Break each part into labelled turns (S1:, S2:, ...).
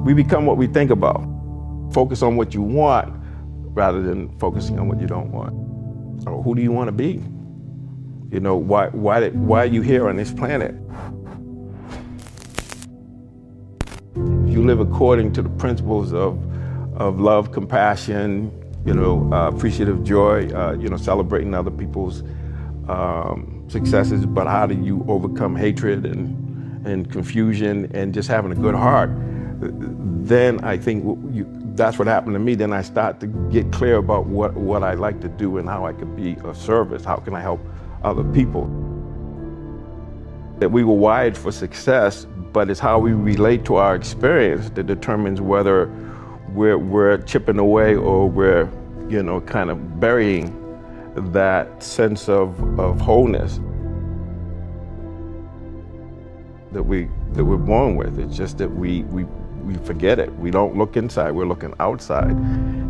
S1: We become what we think about. Focus on what you want rather than focusing on what you don't want. Or who do you want to be? You know, why are you here on this planet? If you live according to the principles of love, compassion, you know, appreciative joy, you know, celebrating other people's successes, but how do you overcome hatred and confusion and just having a good heart? Then I think that's what happened to me. Then I start to get clear about what I like to do and how I could be of service. How can I help other people? That we were wired for success, but it's how we relate to our experience that determines whether we're chipping away or we're, you know, kind of burying that sense of wholeness that we're born with. It's just that we forget it. We don't look inside, we're looking outside.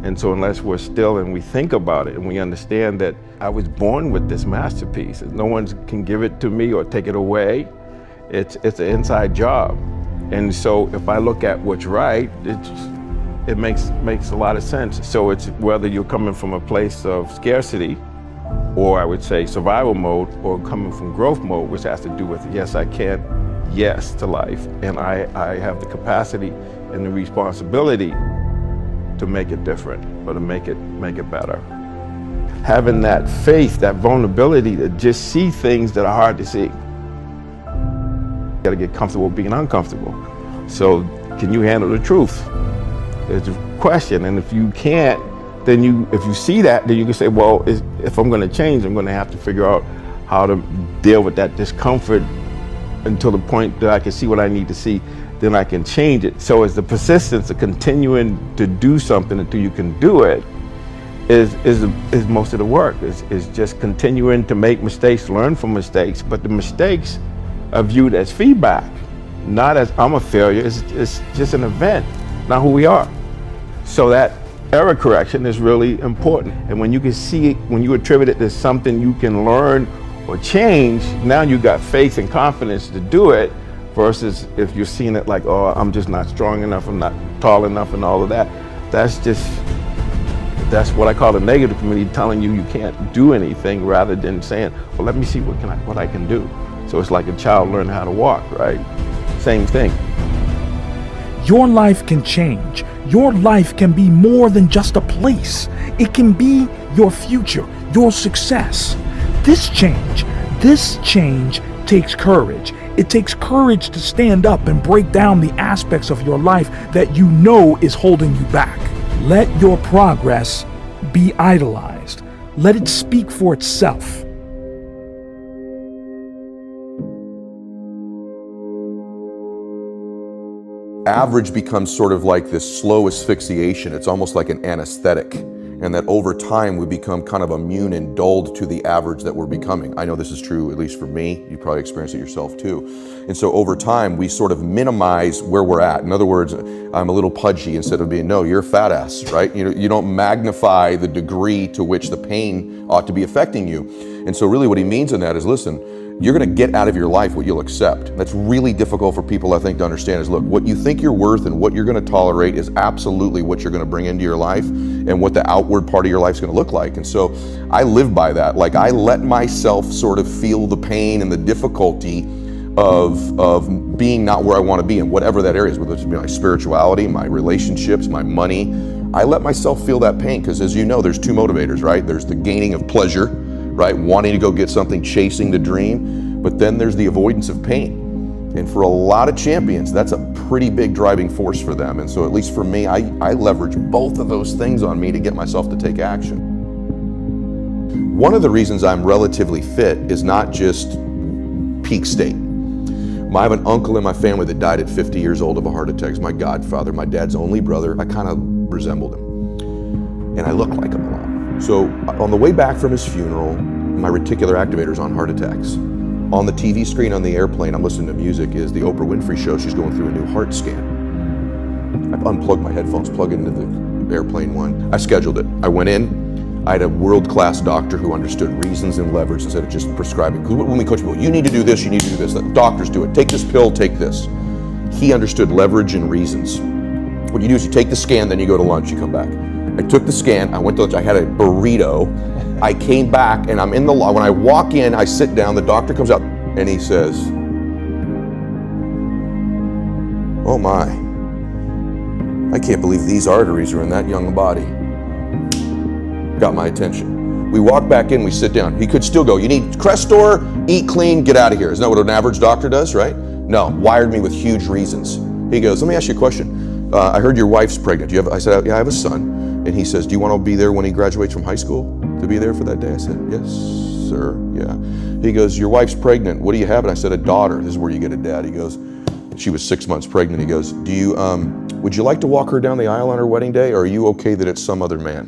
S1: And so unless we're still and we think about it and we understand that I was born with this masterpiece, no one can give it to me or take it away. It's an inside job. And so if I look at what's right, it makes a lot of sense. So it's whether you're coming from a place of scarcity, or I would say survival mode, or coming from growth mode, which has to do with yes, I can, yes to life, and I have the capacity and the responsibility to make it different or to make it better. Having that faith, that vulnerability to just see things that are hard to see. You gotta get comfortable being uncomfortable. So can you handle the truth? It's a question, and if you can't, then if you see that, then you can say, well, if I'm gonna change, I'm gonna have to figure out how to deal with that discomfort until the point that I can see what I need to see, then I can change it. So it's the persistence of continuing to do something until you can do it is most of the work. Is just continuing to make mistakes, learn from mistakes, but the mistakes are viewed as feedback, not as I'm a failure. It's just an event, not who we are. So that error correction is really important. And when you can see it, when you attribute it to something you can learn or change, now you got faith and confidence to do it, versus if you're seeing it like, oh, I'm just not strong enough, I'm not tall enough and all of that. That's what I call the negative community telling you can't do anything, rather than saying, well, let me see what I can do. So it's like a child learning how to walk, right? Same thing.
S2: Your life can change. Your life can be more than just a place. It can be your future, your success. This change takes courage. It takes courage to stand up and break down the aspects of your life that you know is holding you back. Let your progress be idolized. Let it speak for itself.
S3: Average becomes sort of like this slow asphyxiation. It's almost like an anesthetic. And that over time we become kind of immune and dulled to the average that we're becoming. I know this is true, at least for me. You probably experience it yourself too. And so over time we sort of minimize where we're at. In other words, I'm a little pudgy instead of being, no, you're a fat ass, right? You don't magnify the degree to which the pain ought to be affecting you. And so really what he means in that is, listen, you're gonna get out of your life what you'll accept. That's really difficult for people, I think, to understand is, look, what you think you're worth and what you're gonna tolerate is absolutely what you're gonna bring into your life and what the outward part of your life's gonna look like. And so I live by that. Like, I let myself sort of feel the pain and the difficulty of being not where I wanna be in whatever that area is, whether it's my spirituality, my relationships, my money. I let myself feel that pain because, as you know, there's two motivators, right? There's the gaining of pleasure, right? Wanting to go get something, chasing the dream, but then there's the avoidance of pain. And for a lot of champions, that's a pretty big driving force for them. And so at least for me, I leverage both of those things on me to get myself to take action. One of the reasons I'm relatively fit is not just peak state. I have an uncle in my family that died at 50 years old of a heart attack. He's my godfather, my dad's only brother. I kind of resembled him. And I look like him a lot. So on the way back from his funeral, my reticular activator's on heart attacks. On the TV screen on the airplane, I'm listening to music, is the Oprah Winfrey show. She's going through a new heart scan. I've unplugged my headphones, plugged into the airplane one. I scheduled it. I went in. I had a world-class doctor who understood reasons and levers instead of just prescribing. Because when we coach people, you need to do this, you need to do this. The doctors do it. Take this pill, take this. He understood leverage and reasons. what you do is you take the scan, then you go to lunch, you come back. I took the scan, I went to lunch, I had a burrito. I came back and I'm in the when I walk in, I sit down, the doctor comes out and he says, "Oh my, I can't believe these arteries are in that young body." Got my attention. We walk back in, we sit down. He could still go, "You need Crestor, eat clean, get out of here." Isn't that what an average doctor does, right? No, wired me with huge reasons. He goes, "Let me ask you a question. I heard your wife's pregnant. I said, "Yeah, I have a son." And he says, "Do you want to be there when he graduates from high school? To be there for that day?" I said, "Yes, sir, yeah." He goes, "Your wife's pregnant. What do you have?" And I said, "A daughter." This is where you get a dad. He goes, she was 6 months pregnant. He goes, "Do you, would you like to walk her down the aisle on her wedding day, or are you okay that it's some other man?"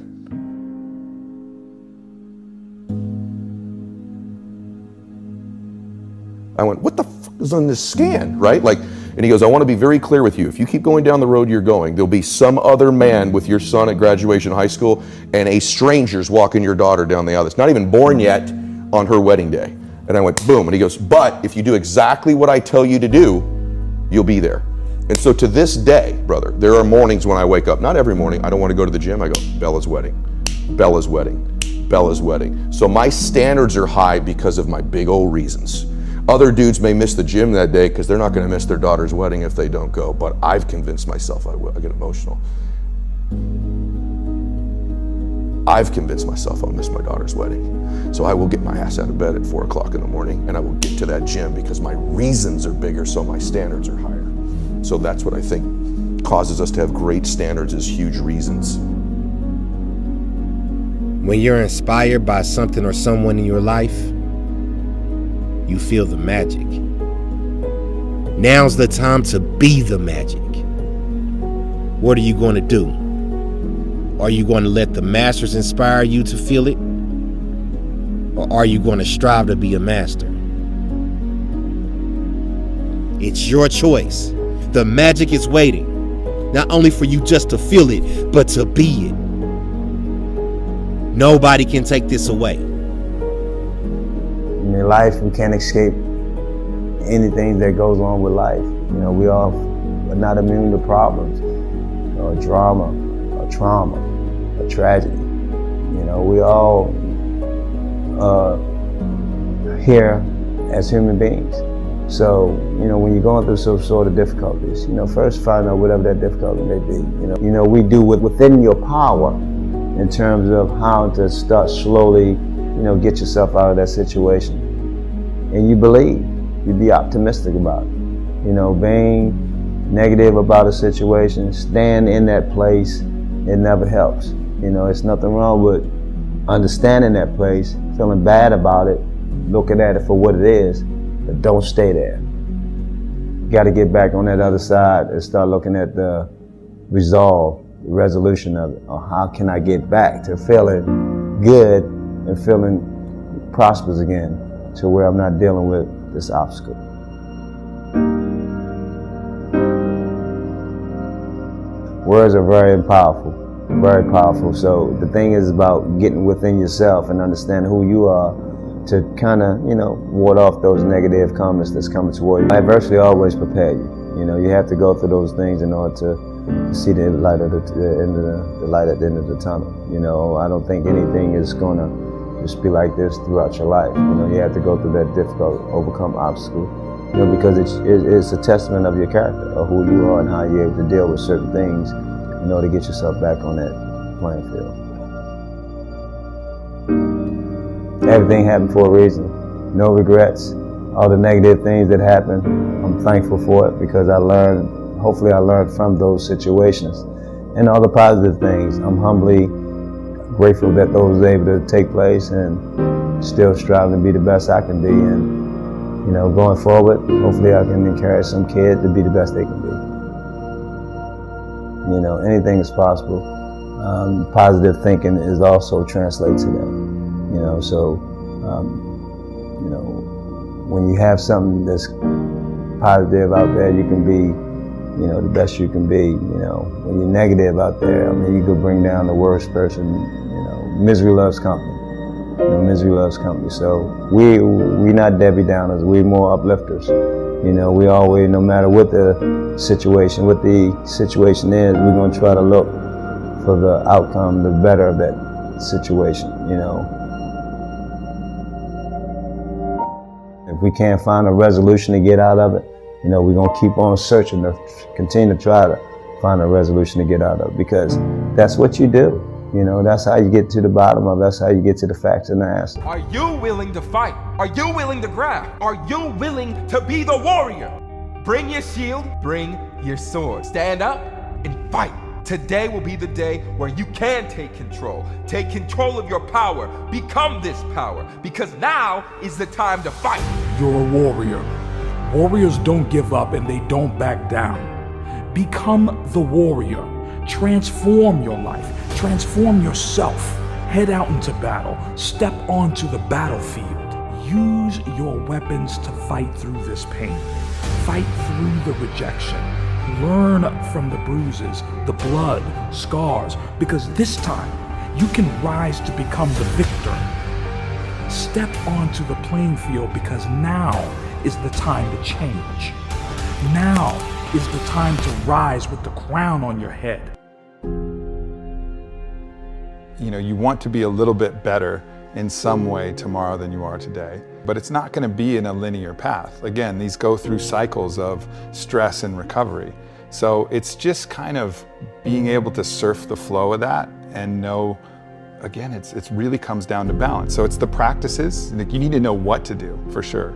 S3: I went, "What the fuck is on this scan?" Right? Like, and he goes, "I want to be very clear with you. If you keep going down the road you're going, there'll be some other man with your son at graduation high school, and a stranger's walking your daughter down the aisle that's not even born yet on her wedding day." And I went, boom. And he goes, "But if you do exactly what I tell you to do, you'll be there." And so to this day, brother, there are mornings when I wake up, not every morning, I don't want to go to the gym. I go, "Bella's wedding, Bella's wedding, Bella's wedding." So my standards are high because of my big old reasons. Other dudes may miss the gym that day because they're not going to miss their daughter's wedding if they don't go. But I've convinced myself I will. I get emotional. I've convinced myself I'll miss my daughter's wedding. So I will get my ass out of bed at 4 o'clock in the morning and I will get to that gym because my reasons are bigger, so my standards are higher. So that's what I think causes us to have great standards, is huge reasons.
S4: When you're inspired by something or someone in your life, you feel the magic. Now's the time to be the magic. What are you going to do? Are you going to let the masters inspire you to feel it? Or are you going to strive to be a master? It's your choice. The magic is waiting, not only for you just to feel it, but to be it. Nobody can take this away.
S5: In life, we can't escape anything that goes on with life. You know, we all are not immune to problems, or drama, or trauma, or tragedy. You know, we all are here as human beings. So, you know, when you're going through some sort of difficulties, you know, first find out whatever that difficulty may be. You know, we do within your power in terms of how to start slowly, you know, get yourself out of that situation. And you believe, you be optimistic about it. You know, being negative about a situation, stand in that place, it never helps. You know, it's nothing wrong with understanding that place, feeling bad about it, looking at it for what it is, but don't stay there. You got to get back on that other side and start looking at the resolve, the resolution of it, or how can I get back to feeling good and feeling prosperous again, to where I'm not dealing with this obstacle. Words are very powerful, very powerful. So the thing is about getting within yourself and understanding who you are to kind of, you know, ward off those negative comments that's coming toward you. Adversity always prepare you. You know, you have to go through those things in order to see the light at the end of the light at the end of the tunnel. You know, I don't think anything is gonna just be like this throughout your life. You know, you have to go through that difficult, overcome obstacle. You know, because it's a testament of your character, of who you are and how you're able to deal with certain things in order to get yourself back on that playing field. Everything happened for a reason. No regrets. All the negative things that happened, I'm thankful for it because hopefully I learned from those situations. And all the positive things, I'm humbly grateful that those were able to take place and still striving to be the best I can be. And, you know, going forward, hopefully I can encourage some kid to be the best they can be. You know, anything is possible. Positive thinking is also translated to that. You know, so, you know, when you have something that's positive out there, you can be, you know, the best you can be. You know, when you're negative out there, I mean, you could bring down the worst person. You know, misery loves company. You know, misery loves company. So we're not Debbie Downers. We're more uplifters. You know, we always, no matter what the situation is, we're going to try to look for the outcome, the better of that situation, you know. If we can't find a resolution to get out of it, you know, we're going to keep on searching to continue to try to find a resolution to get out of it, because that's what you do. You know, that's how you get to the bottom of it. That's how you get to the facts and the answer.
S6: Are you willing to fight? Are you willing to grab? Are you willing to be the warrior? Bring your shield, bring your sword. Stand up and fight. Today will be the day where you can take control. Take control of your power. Become this power, because now is the time to fight.
S2: You're a warrior. Warriors don't give up and they don't back down. Become the warrior. Transform your life. Transform yourself. Head out into battle. Step onto the battlefield. Use your weapons to fight through this pain. Fight through the rejection. Learn from the bruises, the blood, scars, because this time you can rise to become the victor. Step onto the playing field, because now is the time to change. Now is the time to rise with the crown on your head.
S7: You know, you want to be a little bit better in some way tomorrow than you are today, but it's not going to be in a linear path. Again, these go through cycles of stress and recovery. So it's just kind of being able to surf the flow of that and know, again, it really comes down to balance. So it's the practices. Like, you need to know what to do for sure.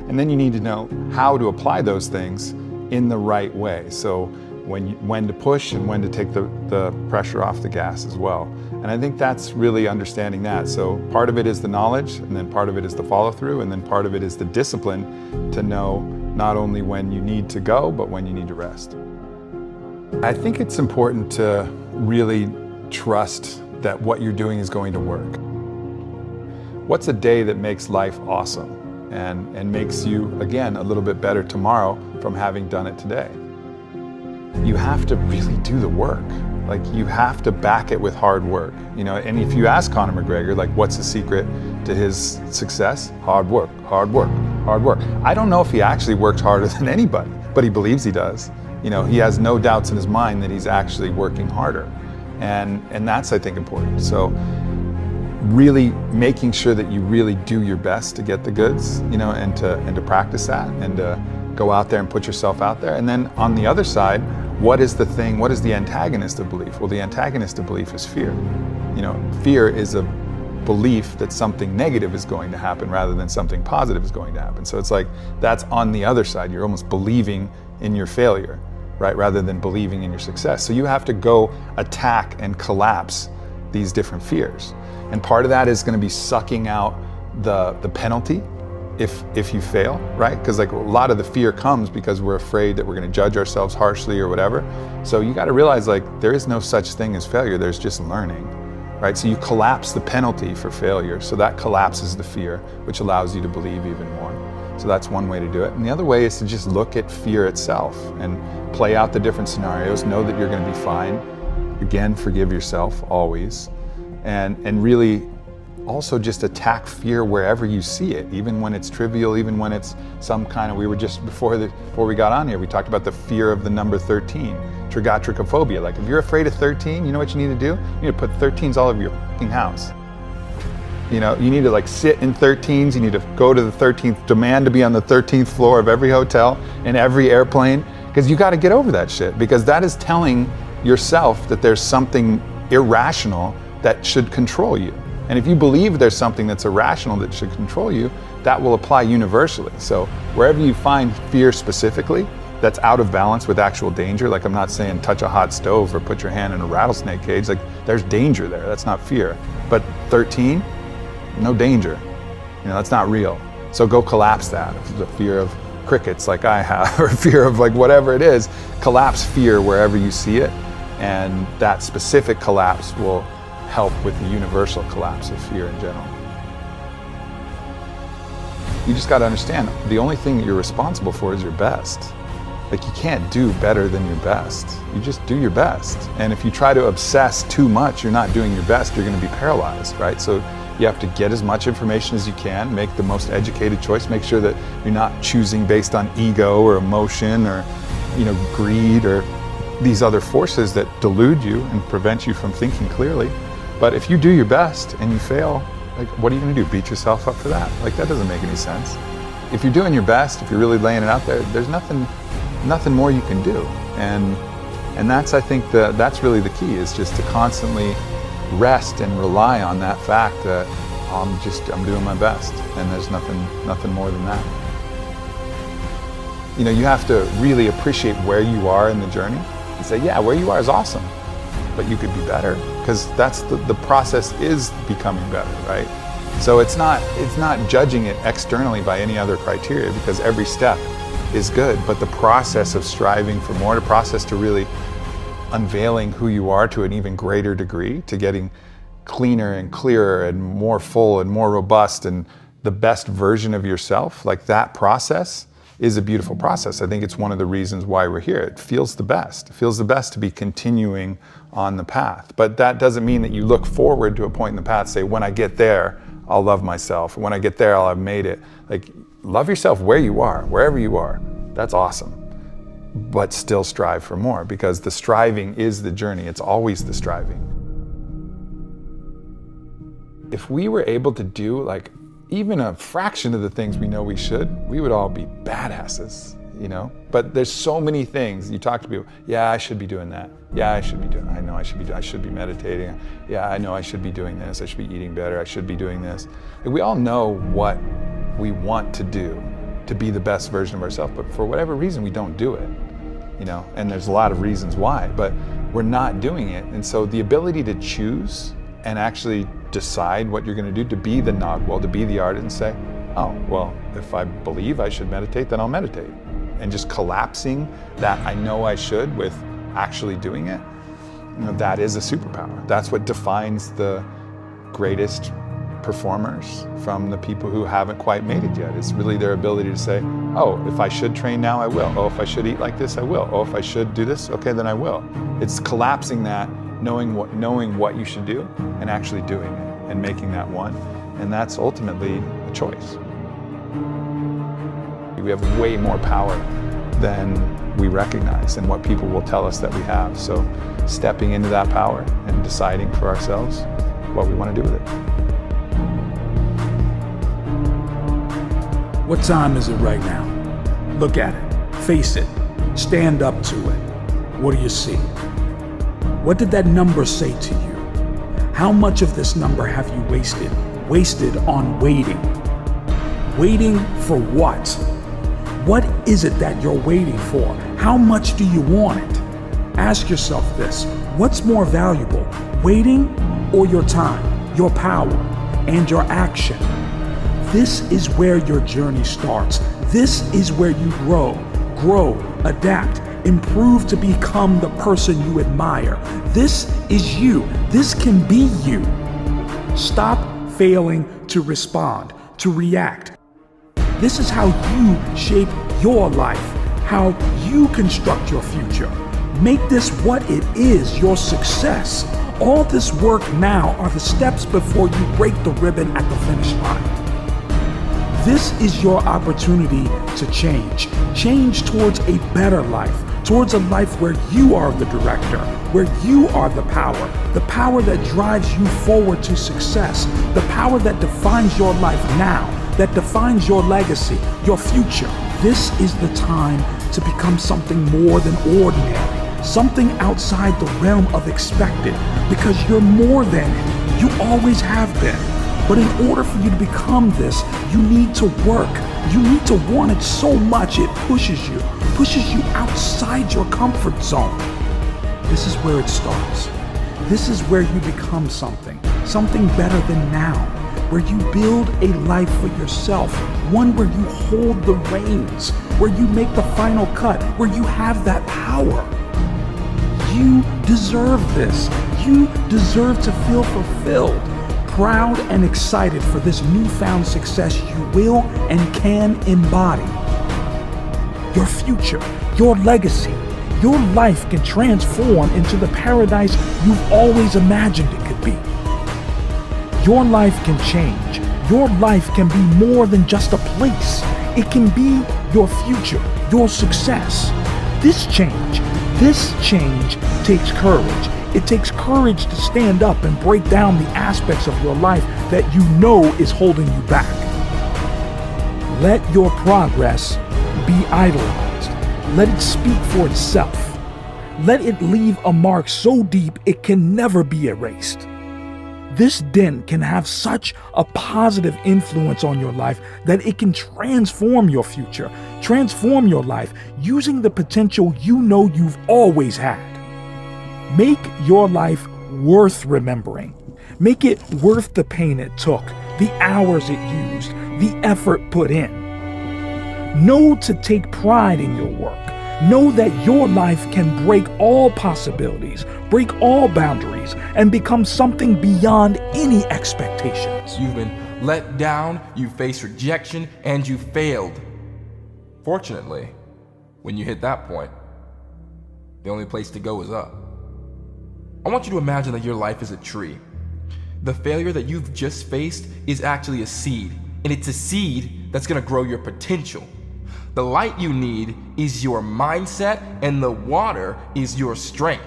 S7: And then you need to know how to apply those things in the right way. So when to push and when to take the pressure off the gas as well. And I think that's really understanding that. So part of it is the knowledge, and then part of it is the follow through, and then part of it is the discipline to know not only when you need to go, but when you need to rest. I think it's important to really trust that what you're doing is going to work. What's a day that makes life awesome and makes you, again, a little bit better tomorrow from having done it today? You have to really do the work. Like, you have to back it with hard work, you know. And if you ask Conor McGregor, like, what's the secret to his success? Hard work, hard work, hard work. I don't know if he actually works harder than anybody, but he believes he does. You know, he has no doubts in his mind that he's actually working harder. And that's, I think, important. So really making sure that you really do your best to get the goods, you know, and to practice that, and to go out there and put yourself out there. And then on the other side, what is the antagonist of belief? Well, the antagonist of belief is fear. You know, fear is a belief that something negative is going to happen rather than something positive is going to happen. So it's like, that's on the other side. You're almost believing in your failure, right? Rather than believing in your success. So you have to go attack and collapse these different fears. And part of that is going to be sucking out the penalty if you fail, right? Because like, a lot of the fear comes because we're afraid that we're going to judge ourselves harshly or whatever. So you got to realize, like, there is no such thing as failure. There's just learning, right? So you collapse the penalty for failure. So that collapses the fear, which allows you to believe even more. So that's one way to do it. And the other way is to just look at fear itself and play out the different scenarios, know that you're going to be fine. Again, forgive yourself always. And really also just attack fear wherever you see it, even when it's trivial, even when it's some kind of, we were just, before we got on here, we talked about the fear of the number 13, trigotricophobia. Like, if you're afraid of 13, you know what you need to do? You need to put 13s all over your fucking house. You know, you need to like sit in 13s, you need to go to the 13th, demand to be on the 13th floor of every hotel and every airplane, because you got to get over that shit, because that is telling yourself that there's something irrational that should control you. And if you believe there's something that's irrational that should control you, that will apply universally. So wherever you find fear specifically that's out of balance with actual danger, like, I'm not saying touch a hot stove or put your hand in a rattlesnake cage, like, there's danger there, that's not fear. But 13, no danger, you know, that's not real. So go collapse that. If it's a fear of crickets like I have, or fear of like whatever it is, collapse fear wherever you see it, and that specific collapse will help with the universal collapse of fear in general. You just got to understand, the only thing that you're responsible for is your best. Like, you can't do better than your best. You just do your best. And if you try to obsess too much, you're not doing your best, you're going to be paralyzed, right? So You have to get as much information as you can, make the most educated choice, make sure that you're not choosing based on ego or emotion or, greed or these other forces that delude you and prevent you from thinking clearly. But if you do your best and you fail, like, what are you gonna do? Beat yourself up for that? Like, that doesn't make any sense. If you're doing your best, if you're really laying it out there, there's nothing more you can do. And that's, I think, that's really the key, is just to constantly rest and rely on that fact that I'm doing my best, and there's nothing more than that. You have to really appreciate where you are in the journey and say, yeah, where you are is awesome, but you could be better, because that's the process is becoming better, right? So it's not judging it externally by any other criteria, because every step is good, but the process of striving for more, the process to really unveiling who you are to an even greater degree, to getting cleaner and clearer and more full and more robust and the best version of yourself, like that process is a beautiful process. I think it's one of the reasons why we're here. It feels the best. It feels the best to be continuing on the path. But that doesn't mean that you look forward to a point in the path, say, when I get there, I'll love myself. When I get there, I'll have made it. Like, love yourself where you are, wherever you are. That's awesome. But still strive for more, because the striving is the journey. It's always the striving. If we were able to do like even a fraction of the things we know we should, we would all be badasses, But there's so many things. You talk to people, yeah, I should be doing that. Yeah, I should be doing, I know I should be meditating. Yeah, I know I should be doing this. I should be eating better. I should be doing this. We all know what we want to do to be the best version of ourselves, but for whatever reason, we don't do it, and there's a lot of reasons why, but we're not doing it. And so the ability to choose and actually decide what you're going to do, to be the Nagwal, to be the artist, and say, oh, well, if I believe I should meditate, then I'll meditate. And just collapsing that I know I should with actually doing it, that is a superpower. That's what defines the greatest performers from the people who haven't quite made it yet. It's really their ability to say, oh, if I should train now, I will. Oh, if I should eat like this, I will. Oh, if I should do this, okay, then I will. It's collapsing that, knowing what you should do and actually doing it and making that one. And that's ultimately a choice. We have way more power than we recognize and what people will tell us that we have. So stepping into that power and deciding for ourselves what we want to do with it.
S2: What time is it right now? Look at it, face it, stand up to it. What do you see? What did that number say to you? How much of this number have you wasted? Wasted on waiting. Waiting for what? What is it that you're waiting for? How much do you want it? Ask yourself this. What's more valuable, waiting or your time, your power, and your action? This is where your journey starts. This is where you grow, adapt, improve to become the person you admire. This is you. This can be you. Stop failing to respond, to react. This is how you shape your life, how you construct your future. Make this what it is, your success. All this work now are the steps before you break the ribbon at the finish line. This is your opportunity to change towards a better life, towards a life where you are the director, where you are the power that drives you forward to success, the power that defines your life now, that defines your legacy, your future. This is the time to become something more than ordinary, something outside the realm of expected, because you're more than it. You always have been. But in order for you to become this, you need to work. You need to want it so much it pushes you outside your comfort zone. This is where it starts. This is where you become something better than now, where you build a life for yourself, one where you hold the reins, where you make the final cut, where you have that power. You deserve this. You deserve to feel fulfilled, proud and excited for this newfound success you will and can embody. Your future, your legacy, your life can transform into the paradise you've always imagined it could be. your life can change. Your life can be more than just a place. It can be your future, your success. This change takes courage. It takes courage to stand up and break down the aspects of your life that you know is holding you back. Let your progress be idolized. Let it speak for itself. Let it leave a mark so deep it can never be erased. This dent can have such a positive influence on your life that it can transform your future, transform your life using the potential you know you've always had. Make your life worth remembering. Make it worth the pain it took, the hours it used, the effort put in. Know to take pride in your work. Know that your life can break all possibilities, break all boundaries, and become something beyond any expectations.
S6: You've been let down, you faced rejection, and you failed. Fortunately, when you hit that point, the only place to go is up. I want you to imagine that your life is a tree. The failure that you've just faced is actually a seed, and it's a seed that's gonna grow your potential. The light you need is your mindset, and the water is your strength.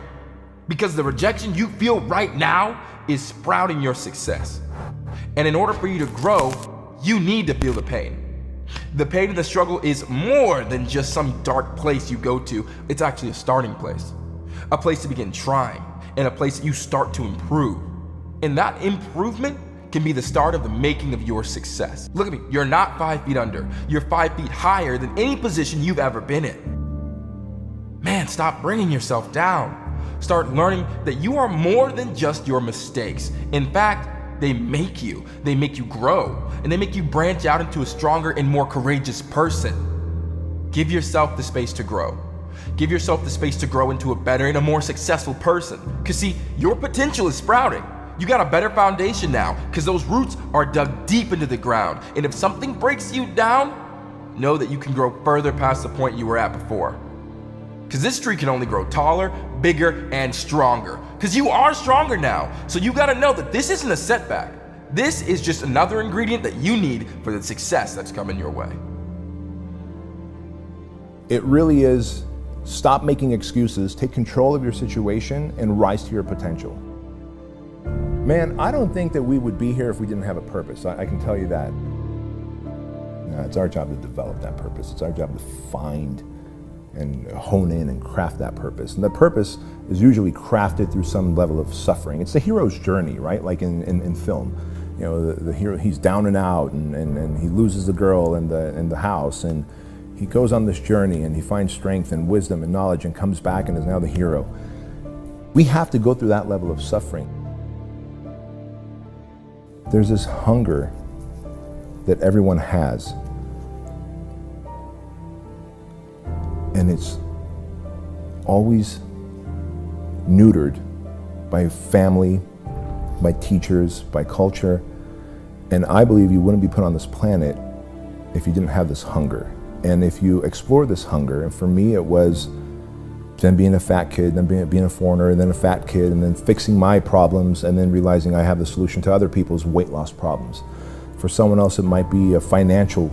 S6: Because the rejection you feel right now is sprouting your success. And in order for you to grow, you need to feel the pain. The pain and the struggle is more than just some dark place you go to. It's actually a starting place. A place to begin trying, and a place that you start to improve. And that improvement can be the start of the making of your success. Look at me, you're not 5 feet under. You're 5 feet higher than any position you've ever been in. Man, stop bringing yourself down. Start learning that you are more than just your mistakes. In fact, they make you grow, and they make you branch out into a stronger and more courageous person. Give yourself the space to grow. Give yourself the space to grow into a better and a more successful person. Because see, your potential is sprouting. You got a better foundation now, because those roots are dug deep into the ground. And if something breaks you down, know that you can grow further past the point you were at before. Because this tree can only grow taller, bigger, and stronger. Because you are stronger now. So you got to know that this isn't a setback. This is just another ingredient that you need for the success that's coming your way.
S8: It really is stop making excuses, take control of your situation, and rise to your potential. Man, I don't think that we would be here if we didn't have a purpose. I can tell you that. It's our job to develop that purpose. It's our job to find and hone in and craft that purpose. And the purpose is usually crafted through some level of suffering. It's the hero's journey, right? Like in film. You know, the hero, he's down and out, and he loses the girl in the house, and he goes on this journey, and he finds strength and wisdom and knowledge, and comes back and is now the hero. We have to go through that level of suffering. There's this hunger that everyone has, and it's always neutered by family, by teachers, by culture. And I believe you wouldn't be put on this planet if you didn't have this hunger. And if you explore this hunger, and for me it was then being a fat kid, then being a foreigner, and then a fat kid, and then fixing my problems, and then realizing I have the solution to other people's weight loss problems. For someone else it might be a financial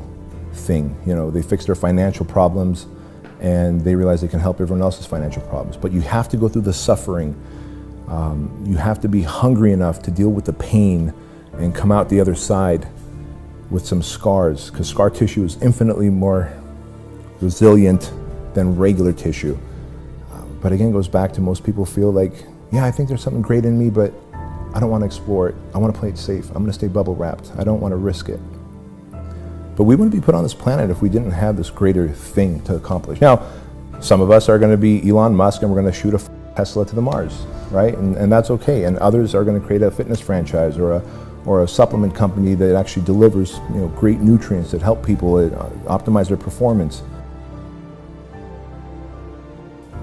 S8: thing. You know, they fix their financial problems and they realize they can help everyone else's financial problems. But you have to go through the suffering. You have to be hungry enough to deal with the pain and come out the other side with some scars, because scar tissue is infinitely more resilient than regular tissue. But again, it goes back to most people feel like, yeah, I think there's something great in me, but I don't want to explore it. I want to play it safe. I'm going to stay bubble wrapped. I don't want to risk it. But we wouldn't be put on this planet if we didn't have this greater thing to accomplish. Now, some of us are going to be Elon Musk and we're going to shoot a Tesla to the Mars, right? And that's okay. And others are going to create a fitness franchise or a supplement company that actually delivers, you know, great nutrients that help people optimize their performance.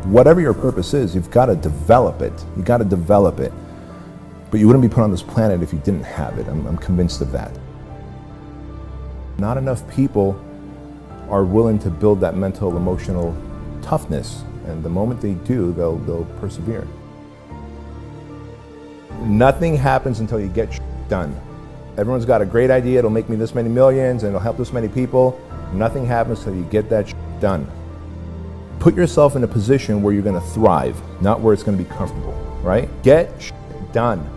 S8: Whatever your purpose is, you've got to develop it. You've got to develop it. But you wouldn't be put on this planet if you didn't have it. I'm convinced of that. Not enough people are willing to build that mental, emotional toughness. And the moment they do, they'll persevere. Nothing happens until you get done. Everyone's got a great idea, it'll make me this many millions and it'll help this many people. Nothing happens till you get that done. Put yourself in a position where you're gonna thrive, not where it's gonna be comfortable, right? Get done.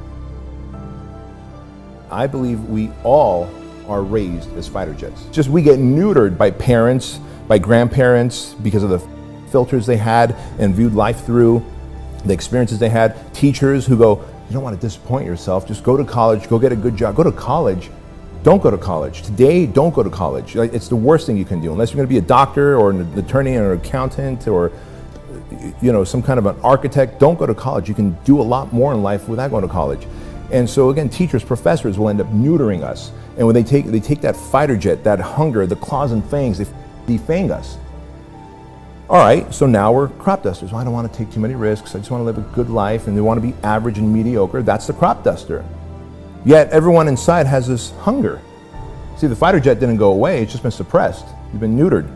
S8: I believe we all are raised as fighter jets. Just we get neutered by parents, by grandparents, because of the filters they had and viewed life through, the experiences they had. Teachers who go, you don't want to disappoint yourself, just go to college, go get a good job. Go to college, don't go to college. Today, don't go to college. It's the worst thing you can do, unless you're gonna be a doctor or an attorney or an accountant or some kind of an architect. Don't go to college. You can do a lot more in life without going to college. And so again, teachers, professors will end up neutering us. And when they take that fighter jet, that hunger, the claws and fangs, they defang us. All right, so now we're crop dusters. Well, I don't want to take too many risks. I just want to live a good life, and they want to be average and mediocre. That's the crop duster. Yet everyone inside has this hunger. See, the fighter jet didn't go away. It's just been suppressed. You've been neutered.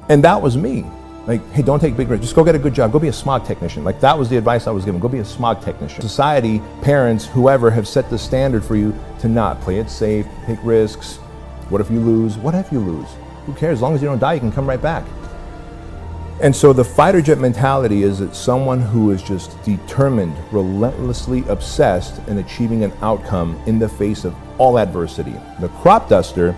S8: And that was me. Like, hey, don't take big risks. Just go get a good job. Go be a smog technician. Like, that was the advice I was given. Go be a smog technician. Society, parents, whoever have set the standard for you to not play it safe, take risks. What if you lose? What if you lose? Who cares? As long as you don't die, you can come right back. And so the fighter jet mentality is that someone who is just determined, relentlessly obsessed in achieving an outcome in the face of all adversity. The crop duster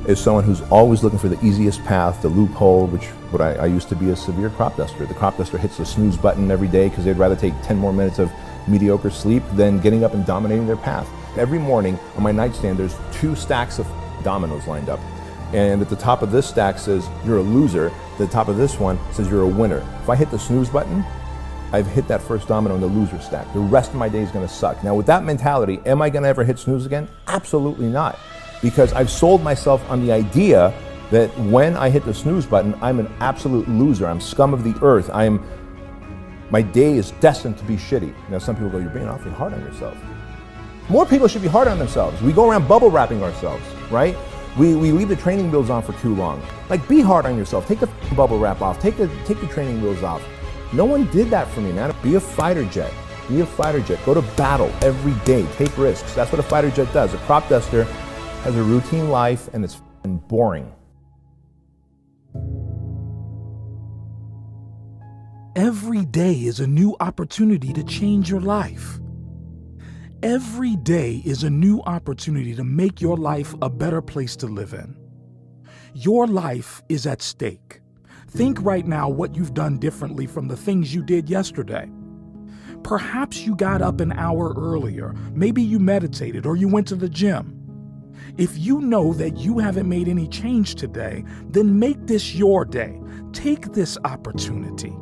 S8: is someone who's always looking for the easiest path, the loophole, but I used to be a severe crop duster. The crop duster hits the snooze button every day because they'd rather take 10 more minutes of mediocre sleep than getting up and dominating their path. Every morning on my nightstand, there's 2 stacks of dominoes lined up. And at the top of this stack says, you're a loser. At the top of this one says, you're a winner. If I hit the snooze button, I've hit that first domino in the loser stack. The rest of my day is gonna suck. Now with that mentality, am I gonna ever hit snooze again? Absolutely not. Because I've sold myself on the idea that when I hit the snooze button, I'm an absolute loser. I'm scum of the earth. My day is destined to be shitty. Now some people go, you're being awfully hard on yourself. More people should be hard on themselves. We go around bubble wrapping ourselves, right? We leave the training wheels on for too long. Like, be hard on yourself. Take the bubble wrap off. Take the training wheels off. No one did that for me, man. Be a fighter jet. Be a fighter jet. Go to battle every day. Take risks. That's what a fighter jet does. A crop duster has a routine life and it's boring.
S2: Every day is a new opportunity to change your life. Every day is a new opportunity to make your life a better place to live in. Your life is at stake. Think right now what you've done differently from the things you did yesterday. Perhaps you got up an hour earlier. Maybe you meditated or you went to the gym. If you know that you haven't made any change today, then make this your day. Take this opportunity.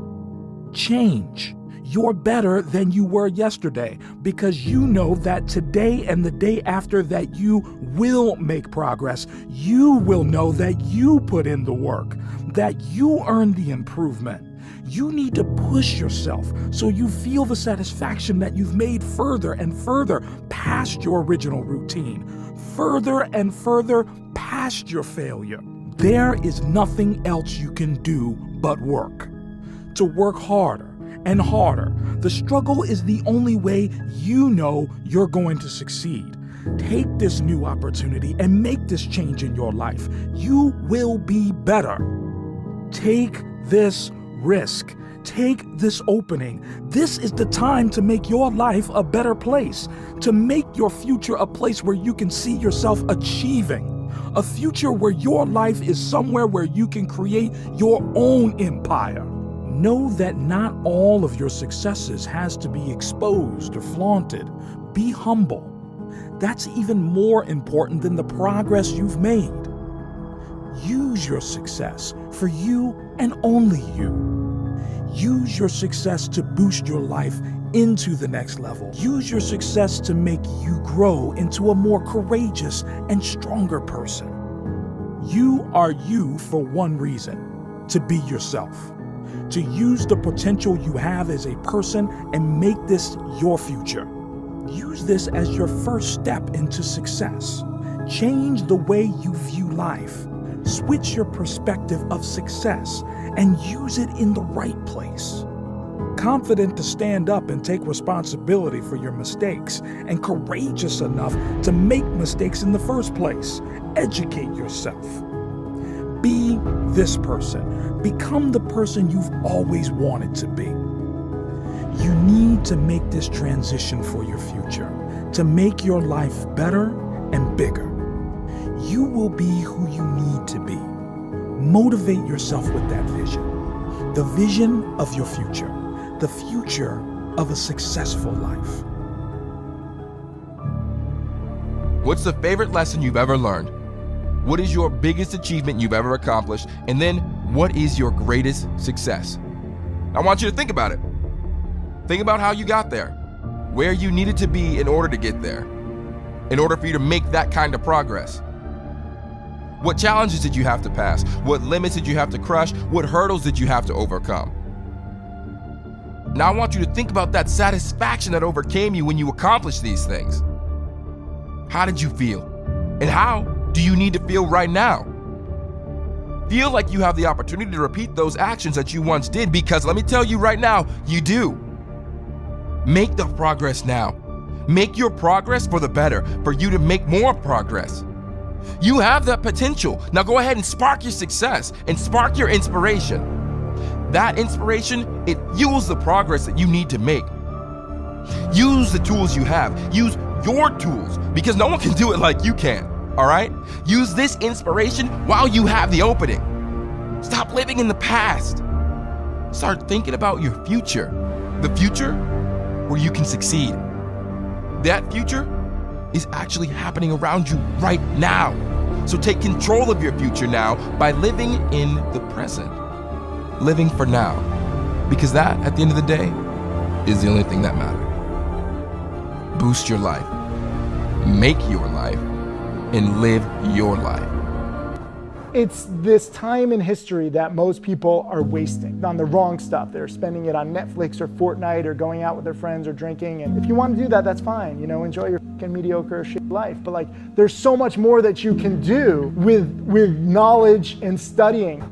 S2: Change. You're better than you were yesterday because you know that today and the day after that you will make progress. You will know that you put in the work, that you earned the improvement. You need to push yourself so you feel the satisfaction that you've made further and further past your original routine, further and further past your failure. There is nothing else you can do but work. To work harder and harder. The struggle is the only way you know you're going to succeed. Take this new opportunity and make this change in your life. You will be better. Take this risk. Take this opening. This is the time to make your life a better place, to make your future a place where you can see yourself achieving, a future where your life is somewhere where you can create your own empire. Know that not all of your successes has to be exposed or flaunted. Be humble. That's even more important than the progress you've made. Use your success for you and only you. Use your success to boost your life into the next level. Use your success to make you grow into a more courageous and stronger person. You are you for one reason: to be yourself. To use the potential you have as a person and make this your future. Use this as your first step into success. Change the way you view life. Switch your perspective of success and use it in the right place. confident to stand up and take responsibility for your mistakes, and courageous enough to make mistakes in the first place. Educate yourself. Be this person. Become the person you've always wanted to be. You need to make this transition for your future, to make your life better and bigger. You will be who you need to be. Motivate yourself with that vision. The vision of your future. The future of a successful life.
S6: What's the favorite lesson you've ever learned? What is your biggest achievement you've ever accomplished? And then, what is your greatest success? I want you to think about it. Think about how you got there, where you needed to be in order to get there, in order for you to make that kind of progress. What challenges did you have to pass? What limits did you have to crush? What hurdles did you have to overcome? Now I want you to think about that satisfaction that overcame you when you accomplished these things. How did you feel? And how do you need to feel right now? Feel like you have the opportunity to repeat those actions that you once did, because let me tell you right now, you do. Make the progress now. Make your progress for the better, for you to make more progress. You have that potential. Now go ahead and spark your success and spark your inspiration. That inspiration, it fuels the progress that you need to make. Use the tools you have. Use your tools, because no one can do it like you can, all right? Use this inspiration while you have the opening. Stop living in the past. Start thinking about your future. The future where you can succeed. That future is actually happening around you right now. So take control of your future now by living in the present. Living for now. Because that, at the end of the day, is the only thing that matters. Boost your life. Make your life. And live your life.
S9: It's this time in history that most people are wasting on the wrong stuff. They're spending it on Netflix or Fortnite or going out with their friends or drinking. And if you want to do that, that's fine. You know, enjoy your fucking mediocre shit life. But like, there's so much more that you can do with knowledge and studying.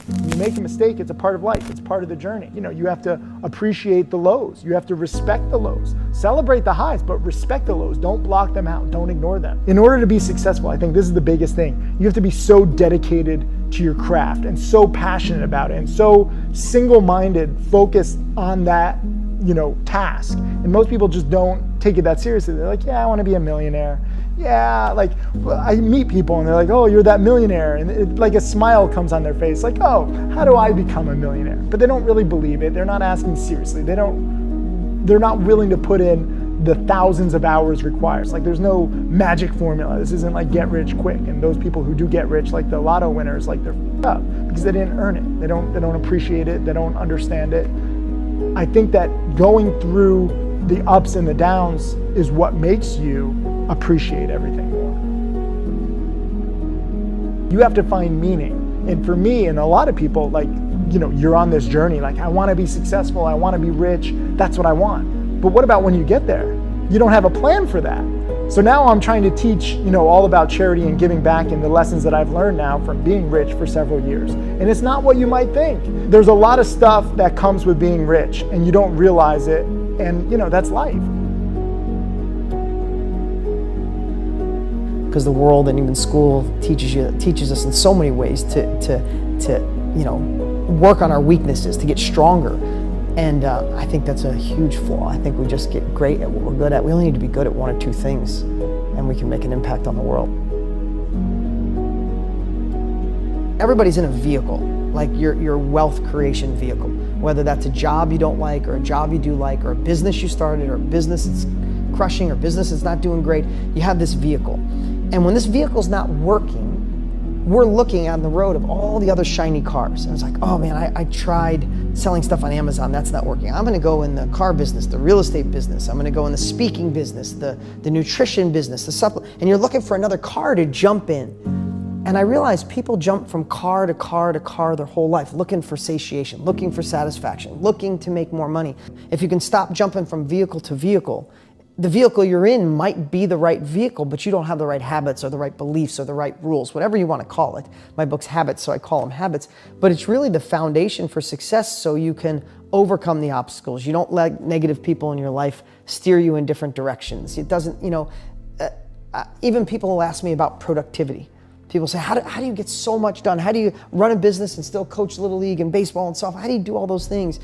S9: When you make a mistake, it's a part of life. It's part of the journey. You know, you have to appreciate the lows. You have to respect the lows. Celebrate the highs, but respect the lows. Don't block them out. Don't ignore them. In order to be successful, I think this is the biggest thing. You have to be so dedicated to your craft and so passionate about it and so single-minded, focused on that, you know, task. And most people just don't take it that seriously. They're like, yeah, I want to be a millionaire. Yeah, like I meet people and they're like, oh, you're that millionaire. And like a smile comes on their face, like, oh, how do I become a millionaire? But they don't really believe it. They're not asking seriously. They're not willing to put in the thousands of hours required. Like there's no magic formula. This isn't like get rich quick. And those people who do get rich, like the lotto winners, like they're up because they didn't earn it. They don't appreciate it. They don't understand it. I think that going through the ups and the downs is what makes you appreciate everything more. You have to find meaning. And for me and a lot of people, like, you know, you're on this journey, like, I want to be successful, I want to be rich, that's what I want. But what about when you get there? You don't have a plan for that. So now I'm trying to teach, you know, all about charity and giving back and the lessons that I've learned now from being rich for several years. And it's not what you might think. There's a lot of stuff that comes with being rich and you don't realize it. And, you know, that's life.
S10: Because the world and even school teaches us in so many ways to you know, work on our weaknesses, to get stronger. And I think that's a huge flaw. I think we just get great at what we're good at. We only need to be good at one or two things, and we can make an impact on the world. Everybody's in a vehicle, like your wealth creation vehicle, whether that's a job you don't like or a job you do like or a business you started or a business that's crushing or business that's not doing great. You have this vehicle. And when this vehicle's not working, we're looking on the road of all the other shiny cars. And it's like, oh man, I tried selling stuff on Amazon, that's not working. I'm gonna go in the car business, the real estate business. I'm gonna go in the speaking business, the nutrition business, the supplement. And you're looking for another car to jump in. And I realized people jump from car to car to car their whole life, looking for satiation, looking for satisfaction, looking to make more money. If you can stop jumping from vehicle to vehicle, the vehicle you're in might be the right vehicle, but you don't have the right habits or the right beliefs or the right rules, whatever you want to call it. My book's Habits, so I call them habits. But it's really the foundation for success so you can overcome the obstacles. You don't let negative people in your life steer you in different directions. It doesn't, even people will ask me about productivity. People say, how do you get so much done? How do you run a business and still coach Little League and baseball and stuff? How do you do all those things?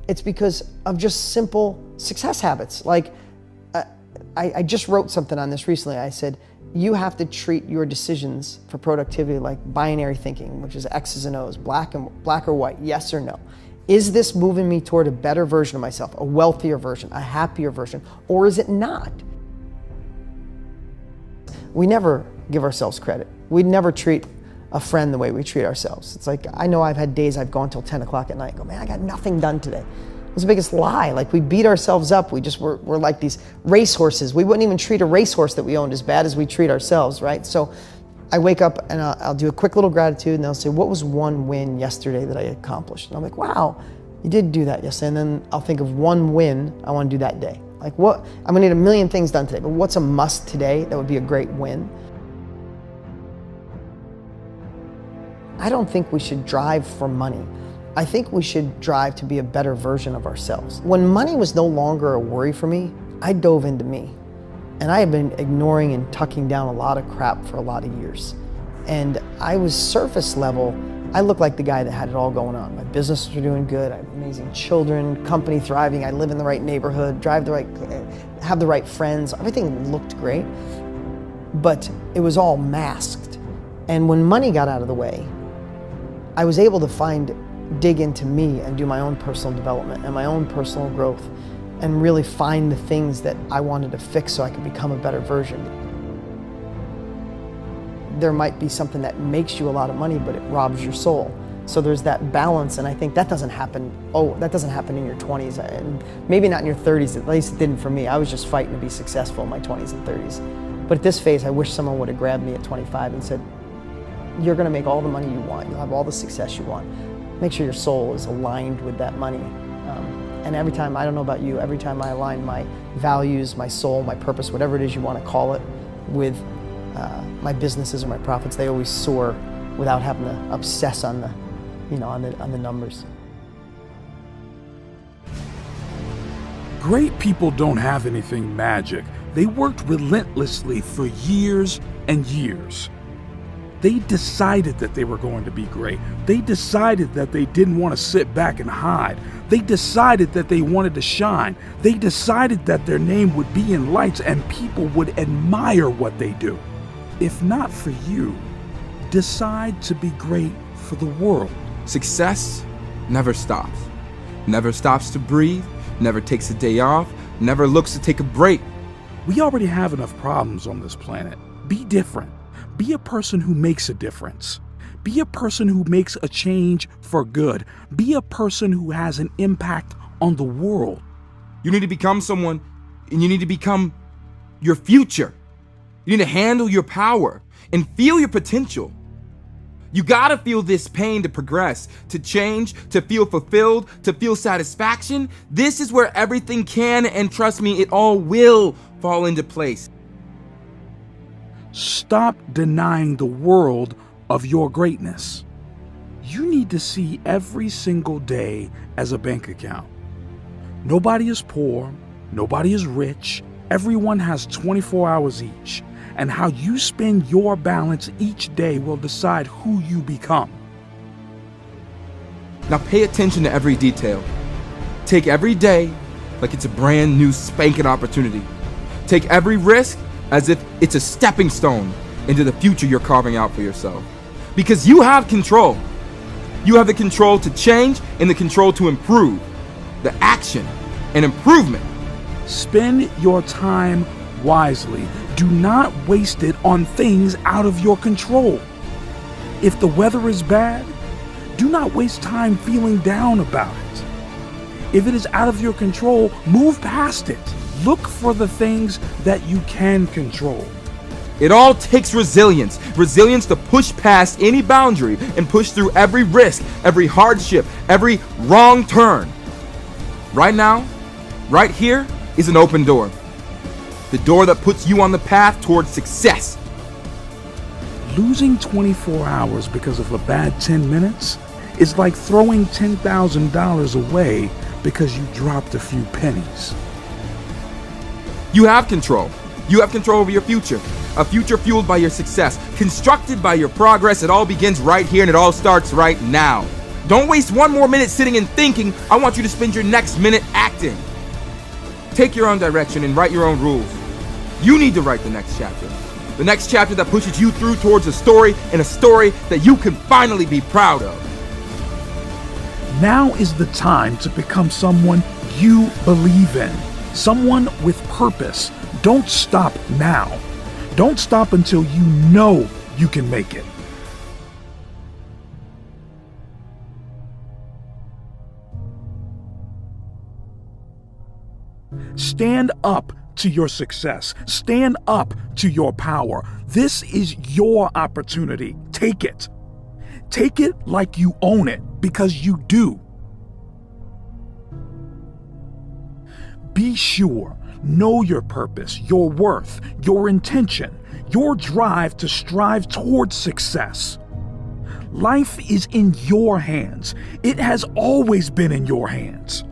S10: It's because of just simple success habits. Like, I just wrote something on this recently. I said, you have to treat your decisions for productivity like binary thinking, which is X's and O's, black or white, yes or no. Is this moving me toward a better version of myself, a wealthier version, a happier version, or is it not? We never give ourselves credit. We never treat a friend the way we treat ourselves. It's like, I know I've had days I've gone till 10 o'clock at night and go, man, I got nothing done today. It was the biggest lie. Like, we beat ourselves up. We're like these racehorses. We wouldn't even treat a racehorse that we owned as bad as we treat ourselves, right? So I wake up and I'll do a quick little gratitude, and they'll say, what was one win yesterday that I accomplished? And I'm like, wow, you did do that yesterday. And then I'll think of one win I want to do that day. Like, what? I'm gonna need a million things done today, but what's a must today that would be a great win? I don't think we should drive for money. I think we should drive to be a better version of ourselves. When money was no longer a worry for me, I dove into me. And I had been ignoring and tucking down a lot of crap for a lot of years. And I was surface level. I looked like the guy that had it all going on. My businesses were doing good. I have amazing children, company thriving. I live in the right neighborhood, have the right friends. Everything looked great, but it was all masked. And when money got out of the way, I was able to dig into me and do my own personal development and my own personal growth and really find the things that I wanted to fix so I could become a better version. There might be something that makes you a lot of money, but it robs your soul. So there's that balance, and I think that doesn't happen. That doesn't happen in your 20s, and maybe not in your 30s. At least it didn't for me. I was just fighting to be successful in my 20s and 30s. But at this phase, I wish someone would have grabbed me at 25 and said, you're going to make all the money you want. You'll have all the success you want. Make sure your soul is aligned with that money. And every time, I don't know about you, every time I align my values, my soul, my purpose, whatever it is you want to call it, with my businesses or my profits, they always soar without having to obsess on the numbers.
S2: Great people don't have anything magic. They worked relentlessly for years and years. They decided that they were going to be great. They decided that they didn't want to sit back and hide. They decided that they wanted to shine. They decided that their name would be in lights and people would admire what they do. If not for you, decide to be great for the world.
S6: Success never stops. Never stops to breathe, never takes a day off, never looks to take a break.
S2: We already have enough problems on this planet. Be different. Be a person who makes a difference. Be a person who makes a change for good. Be a person who has an impact on the world.
S6: You need to become someone, and you need to become your future. You need to handle your power and feel your potential. You gotta feel this pain to progress, to change, to feel fulfilled, to feel satisfaction. This is where everything can, and trust me, it all will fall into place.
S2: Stop denying the world of your greatness. You need to see every single day as a bank account. Nobody is poor, nobody is rich, everyone has 24 hours each, and how you spend your balance each day will decide who you become.
S6: Now pay attention to every detail. Take every day like it's a brand new spanking opportunity. Take every risk as if it's a stepping stone into the future you're carving out for yourself. Because you have control. You have the control to change and the control to improve. The action and improvement.
S2: Spend your time wisely. Do not waste it on things out of your control. If the weather is bad, do not waste time feeling down about it. If it is out of your control, move past it. Look for the things that you can control.
S6: It all takes resilience. Resilience to push past any boundary and push through every risk, every hardship, every wrong turn. Right now, right here is an open door. The door that puts you on the path towards success.
S2: Losing 24 hours because of a bad 10 minutes is like throwing $10,000 away because you dropped a few pennies.
S6: You have control. You have control over your future. A future fueled by your success, constructed by your progress. It all begins right here and it all starts right now. Don't waste one more minute sitting and thinking. I want you to spend your next minute acting. Take your own direction and write your own rules. You need to write the next chapter. The next chapter that pushes you through towards a story, and a story that you can finally be proud of.
S2: Now is the time to become someone you believe in. Someone with purpose. Don't stop now. Don't stop until you know you can make it. Stand up to your success. Stand up to your power. This is your opportunity. Take it. Take it like you own it, because you do. Be sure. Know your purpose, your worth, your intention, your drive to strive towards success. Life is in your hands. It has always been in your hands.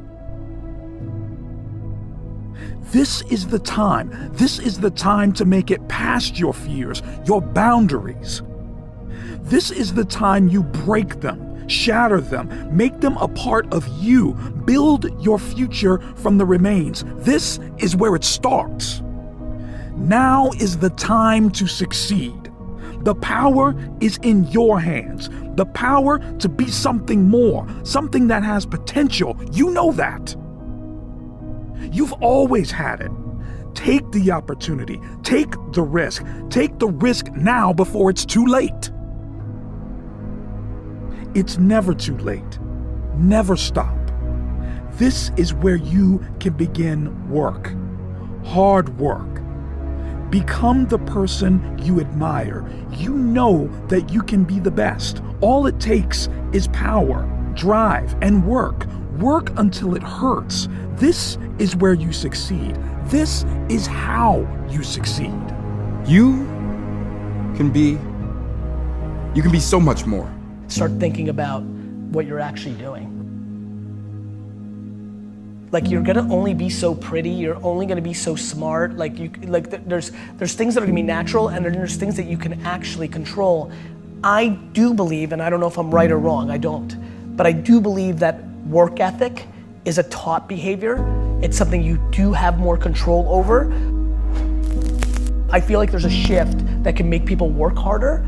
S2: This is the time. This is the time to make it past your fears, your boundaries. This is the time you break them, shatter them, make them a part of you, build your future from the remains. This is where it starts. Now is the time to succeed. The power is in your hands. The power to be something more, something that has potential. You know that. You've always had it. Take the opportunity. Take the risk. Take the risk now before it's too late. It's never too late. Never stop. This is where you can begin work. Hard work. Become the person you admire. You know that you can be the best. All it takes is power, drive, and work. Work until it hurts. This is where you succeed. This is how you succeed.
S6: You can be so much more.
S11: Start thinking about what you're actually doing. Like, you're gonna only be so pretty, you're only gonna be so smart, there's things that are gonna be natural, and then there's things that you can actually control. I do believe, and I don't know if I'm right or wrong, I don't, but I do believe that work ethic is a taught behavior. It's something you do have more control over. I feel like there's a shift that can make people work harder.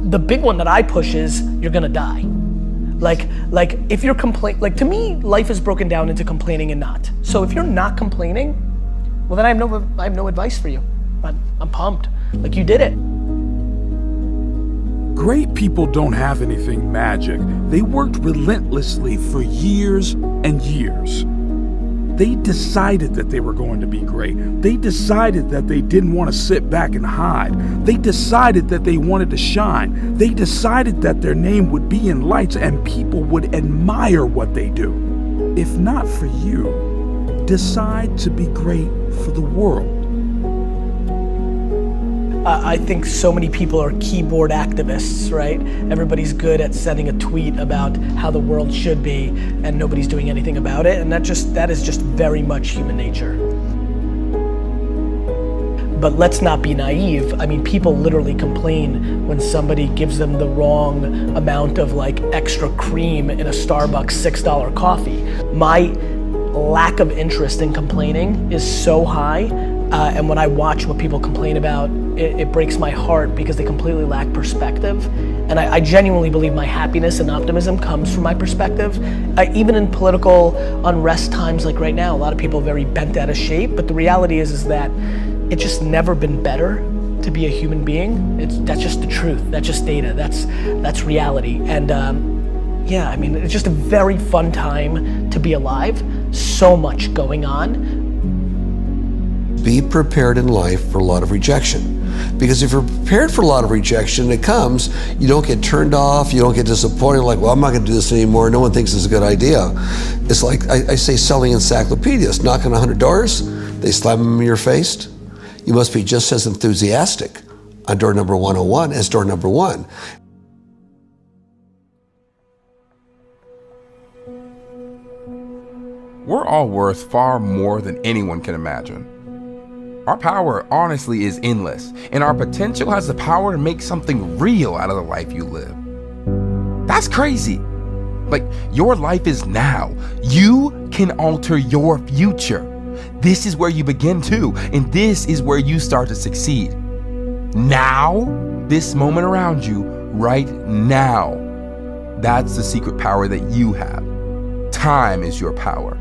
S11: The big one that I push is you're gonna die. Like if you're to me, life is broken down into complaining and not. So if you're not complaining, well then I have no advice for you. I'm pumped. Like, you did it.
S2: Great people don't have anything magic. They worked relentlessly for years and years. They decided that they were going to be great. They decided that they didn't want to sit back and hide. They decided that they wanted to shine. They decided that their name would be in lights and people would admire what they do. If not for you, decide to be great for the world.
S11: I think so many people are keyboard activists, right? Everybody's good at sending a tweet about how the world should be, and nobody's doing anything about it, and that is just very much human nature. But let's not be naive. I mean, people literally complain when somebody gives them the wrong amount of extra cream in a Starbucks $6 coffee. My lack of interest in complaining is so high, and when I watch what people complain about, it breaks my heart because they completely lack perspective. And I genuinely believe my happiness and optimism comes from my perspective. Even in political unrest times like right now, a lot of people are very bent out of shape, but the reality is that it's just never been better to be a human being. That's just the truth. That's just data. That's reality. And yeah, I mean, it's just a very fun time to be alive. So much going on.
S12: Be prepared in life for a lot of rejection. Because if you're prepared for a lot of rejection, it comes, you don't get turned off, you don't get disappointed, like, well, I'm not gonna do this anymore, no one thinks it's a good idea. It's like, I say selling encyclopedias, knock on 100 doors, they slam them in your face. You must be just as enthusiastic on door number 101 as door number 1.
S6: We're all worth far more than anyone can imagine. Our power honestly is endless, and our potential has the power to make something real out of the life you live. That's crazy. Like, your life is now. You can alter your future. This is where you begin too, and this is where you start to succeed. Now, this moment around you, right now. That's the secret power that you have. Time is your power.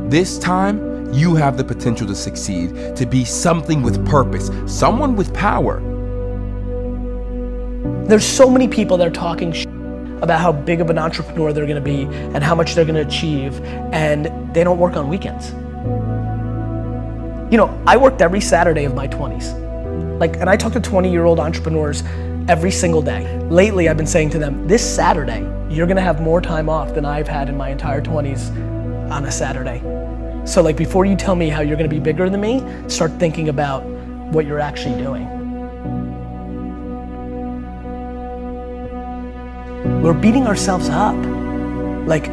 S6: This time, you have the potential to succeed, to be something with purpose, someone with power.
S11: There's so many people that are talking about how big of an entrepreneur they're gonna be and how much they're gonna achieve, and they don't work on weekends. You know, I worked every Saturday of my 20s. And I talk to 20-year-old entrepreneurs every single day. Lately, I've been saying to them, this Saturday, you're gonna have more time off than I've had in my entire 20s on a Saturday. So before you tell me how you're gonna be bigger than me, start thinking about what you're actually doing. We're beating ourselves up.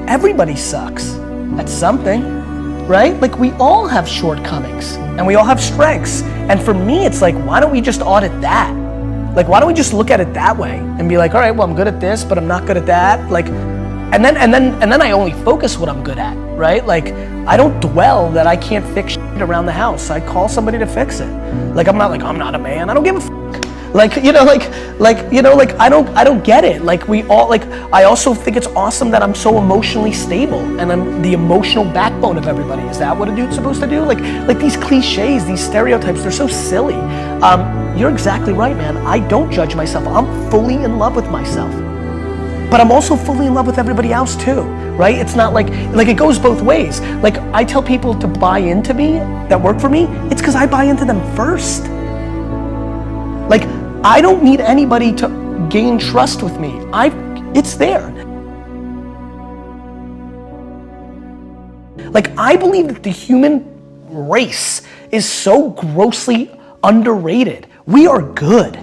S11: Everybody sucks at something, right? We all have shortcomings and we all have strengths. And for me, it's why don't we just audit that? Why don't we just look at it that way and be all right, well, I'm good at this, but I'm not good at that. And then I only focus what I'm good at, right? I don't dwell that I can't fix shit around the house. I call somebody to fix it. I'm not a man. I don't give a fuck. I don't get it. I also think it's awesome that I'm so emotionally stable and I'm the emotional backbone of everybody. Is that what a dude's supposed to do? These cliches, these stereotypes, they're so silly. You're exactly right, man. I don't judge myself. I'm fully in love with myself. But I'm also fully in love with everybody else too, right? It's not it goes both ways. I tell people to buy into me that work for me, it's because I buy into them first. I don't need anybody to gain trust with me. It's there. I believe that the human race is so grossly underrated. We are good.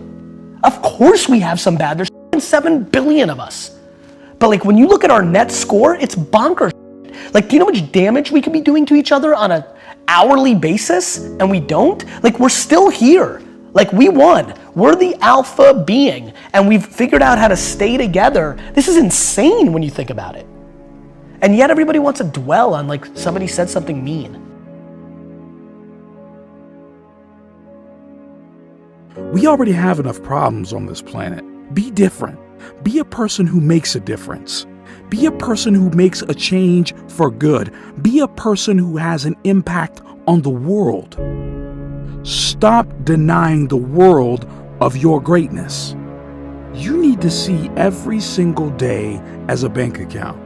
S11: Of course we have some bad. There's 7 billion of us. But when you look at our net score, it's bonkers. Do you know how much damage we could be doing to each other on an hourly basis? And we don't? We're still here. We won. We're the alpha being, and we've figured out how to stay together. This is insane when you think about it. And yet everybody wants to dwell on somebody said something mean.
S2: We already have enough problems on this planet. Be different. Be a person who makes a difference. Be a person who makes a change for good. Be a person who has an impact on the world. Stop denying the world of your greatness. You need to see every single day as a bank account.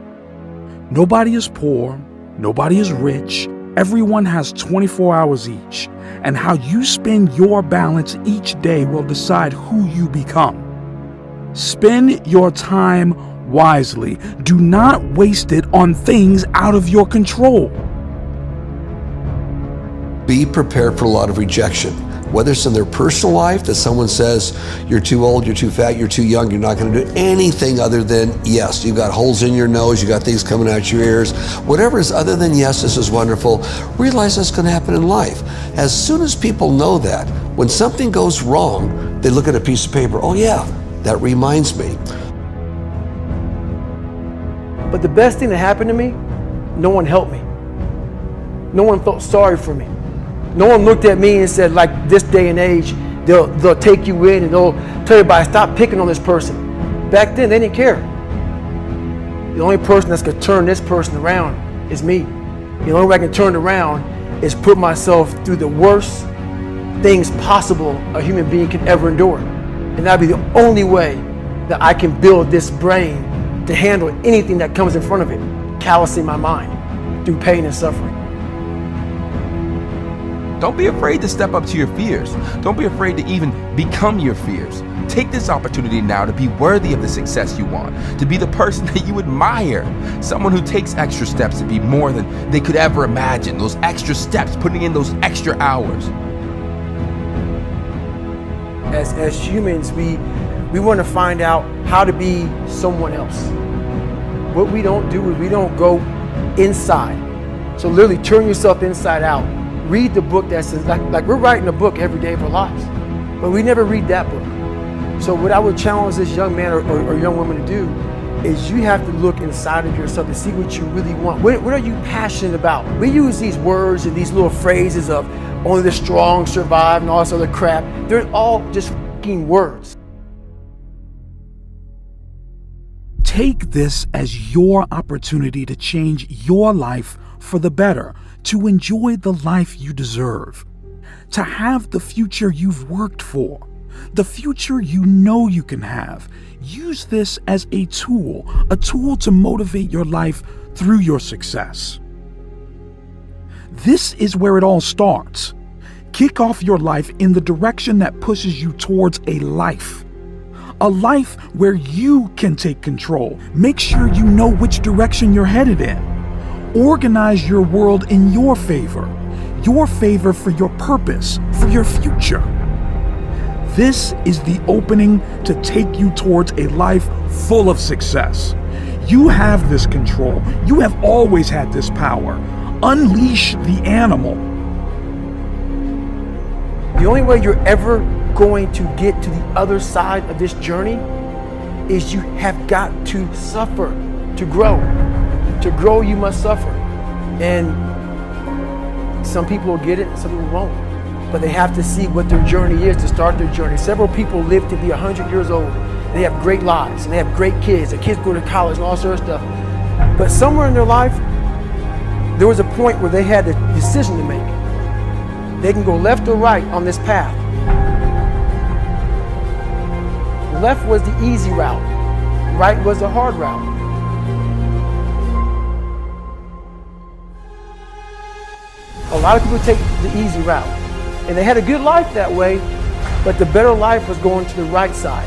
S2: Nobody is poor. Nobody is rich. Everyone has 24 hours each. And how you spend your balance each day will decide who you become. Spend your time wisely. Do not waste it on things out of your control.
S12: Be prepared for a lot of rejection, whether it's in their personal life that someone says, you're too old, you're too fat, you're too young, you're not gonna do anything other than yes. You've got holes in your nose, you got things coming out your ears, whatever is other than yes, this is wonderful. Realize that's gonna happen in life. As soon as people know that, when something goes wrong, they look at a piece of paper, oh yeah, that reminds me.
S13: But the best thing that happened to me, no one helped me. No one felt sorry for me. No one looked at me and said, this day and age, they'll take you in and they'll tell everybody, stop picking on this person. Back then, they didn't care. The only person that's gonna turn this person around is me. The only way I can turn it around is put myself through the worst things possible a human being can ever endure. And that'd be the only way that I can build this brain to handle anything that comes in front of it, callousing my mind through pain and suffering.
S6: Don't be afraid to step up to your fears. Don't be afraid to even become your fears. Take this opportunity now to be worthy of the success you want, to be the person that you admire, someone who takes extra steps to be more than they could ever imagine, those extra steps, putting in those extra hours.
S13: As humans, we want to find out how to be someone else. What we don't do is we don't go inside So literally turn yourself inside out. Read the book that says, like we're writing a book every day of our lives, but we never read that book. So what I would challenge this young man or young woman to do is you have to look inside of yourself to see what you really want. What are you passionate about? We use these words and these little phrases of only the strong survive and all this other crap. They're all just f***ing words.
S2: Take this as your opportunity to change your life for the better, to enjoy the life you deserve, to have the future you've worked for, the future you know you can have. Use this as a tool to motivate your life through your success. This is where it all starts. Kick off your life in the direction that pushes you towards a life where you can take control. Make sure you know which direction you're headed in. Organize your world in your favor for your purpose, for your future. This is the opening to take you towards a life full of success. You have this control. You have always had this power. Unleash the animal.
S13: The only way you're ever going to get to the other side of this journey is you have got to suffer to grow. To grow, you must suffer. And some people will get it, and some people won't. But they have to see what their journey is to start their journey. Several people live to be 100 years old. They have great lives, and they have great kids. Their kids go to college and all sorts of stuff. But somewhere in their life, there was a point where they had a decision to make. They can go left or right on this path. Left was the easy route. Right was the hard route. A lot of people take the easy route. And they had a good life that way, but the better life was going to the right side.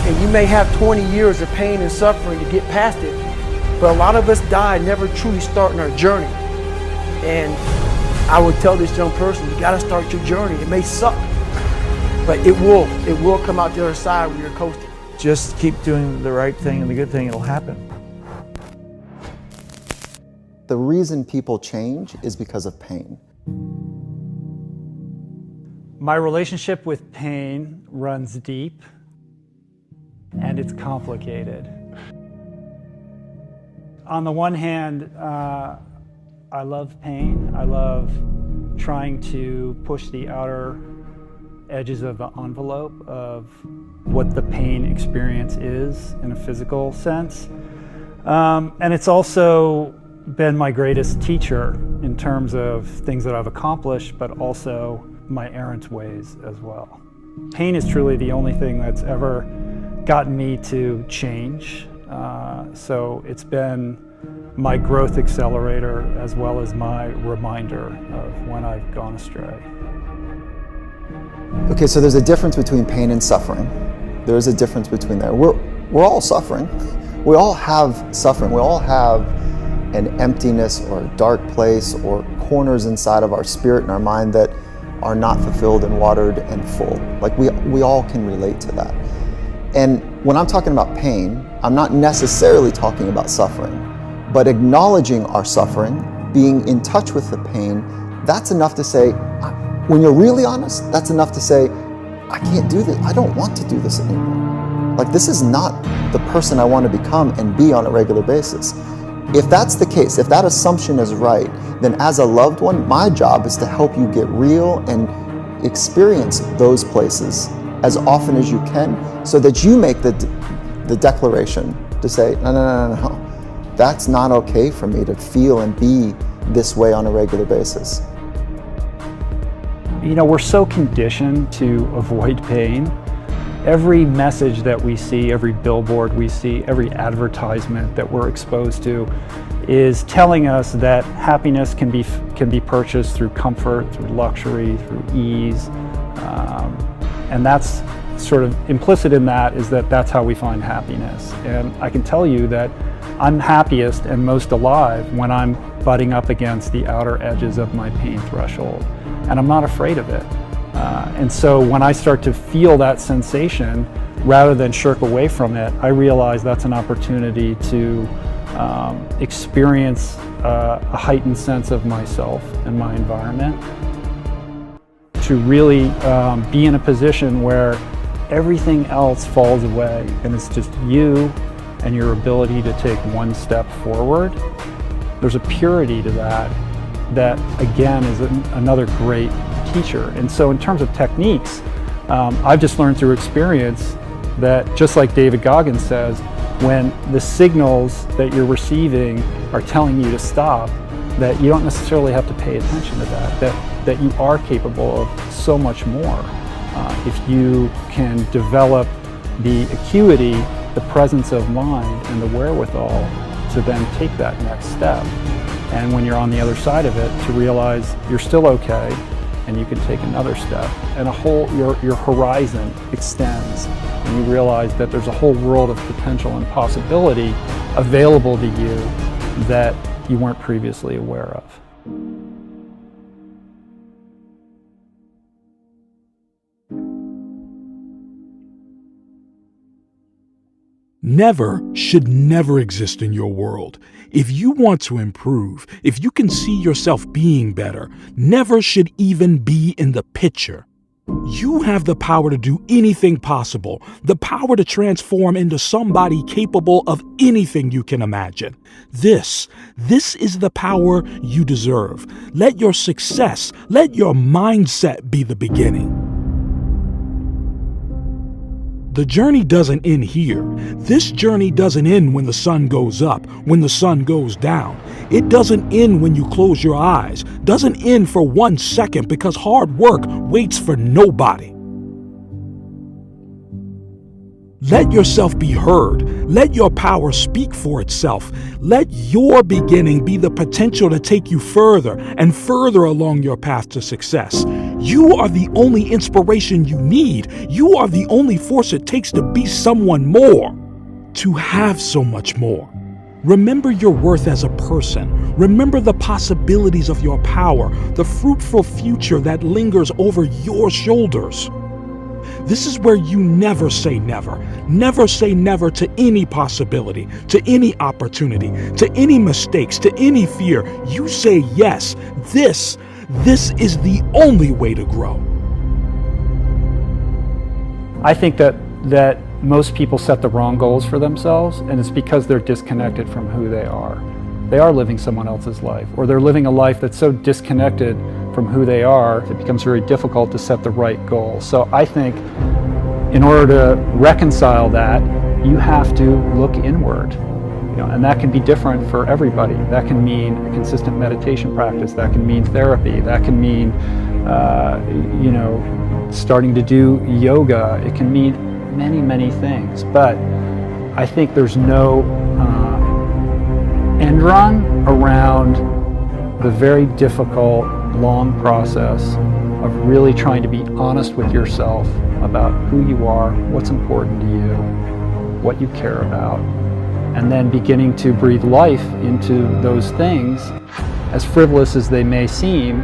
S13: And you may have 20 years of pain and suffering to get past it, but a lot of us die never truly starting our journey. And I would tell this young person, you gotta start your journey. It may suck, but it will come out the other side when you're coasting.
S14: Just keep doing the right thing and the good thing, it'll happen.
S15: The reason people change is because of pain.
S14: My relationship with pain runs deep and it's complicated. On the one hand, I love pain. I love trying to push the outer edges of the envelope of what the pain experience is in a physical sense. And it's also been my greatest teacher in terms of things that I've accomplished, but also my errant ways as well. Pain is truly the only thing that's ever gotten me to change. So it's been my growth accelerator as well as my reminder of when I've gone astray.
S15: Okay, so there's a difference between pain and suffering. There is a difference between there. We're all suffering. We all have suffering. We all have an emptiness or a dark place or corners inside of our spirit and our mind that are not fulfilled and watered and full. Like we all can relate to that. And when I'm talking about pain, I'm not necessarily talking about suffering, but acknowledging our suffering, being in touch with the pain, that's enough to say, when you're really honest, that's enough to say, I can't do this. I don't want to do this anymore. Like, this is not the person I want to become and be on a regular basis. If that's the case, if that assumption is right, then as a loved one, my job is to help you get real and experience those places as often as you can so that you make the declaration to say, no, that's not okay for me to feel and be this way on a regular basis.
S14: You know, we're so conditioned to avoid pain. Every message that we see, every billboard we see, every advertisement that we're exposed to is telling us that happiness can be purchased through comfort, through luxury, through ease. And that's sort of implicit in that is that that's how we find happiness. And I can tell you that I'm happiest and most alive when I'm butting up against the outer edges of my pain threshold. And I'm not afraid of it. And so when I start to feel that sensation, rather than shirk away from it, I realize that's an opportunity to experience a heightened sense of myself and my environment, to really be in a position where everything else falls away and it's just you and your ability to take one step forward. There's a purity to that again is another great teacher. And so in terms of techniques, I've just learned through experience that, just like David Goggins says, when the signals that you're receiving are telling you to stop, that you don't necessarily have to pay attention to that you are capable of so much more. If you can develop the acuity, the presence of mind, and the wherewithal to then take that next step. And when you're on the other side of it, to realize you're still okay and you can take another step. And your horizon extends, and you realize that there's a whole world of potential and possibility available to you that you weren't previously aware of.
S2: Never should never exist in your world. If you want to improve, if you can see yourself being better, never should even be in the picture. You have the power to do anything possible, the power to transform into somebody capable of anything you can imagine. This is the power you deserve. Let your success, let your mindset be the beginning. The journey doesn't end here. This journey doesn't end when the sun goes up, when the sun goes down. It doesn't end when you close your eyes. Doesn't end for 1 second, because hard work waits for nobody. Let yourself be heard. Let your power speak for itself. Let your beginning be the potential to take you further and further along your path to success. You are the only inspiration you need. You are the only force it takes to be someone more, to have so much more. Remember your worth as a person. Remember the possibilities of your power, the fruitful future that lingers over your shoulders. This is where you never say never. Never say never to any possibility, to any opportunity, to any mistakes, to any fear. You say yes. This is the only way to grow.
S14: I think that most people set the wrong goals for themselves, and it's because they're disconnected from who they are. They are living someone else's life, or they're living a life that's so disconnected from who they are, it becomes very difficult to set the right goal. So I think in order to reconcile that, you have to look inward. And that can be different for everybody. That can mean a consistent meditation practice. That can mean therapy. That can mean, starting to do yoga. It can mean many, many things. But I think there's no end run around the very difficult, long process of really trying to be honest with yourself about who you are, what's important to you, what you care about, and then beginning to breathe life into those things, as frivolous as they may seem,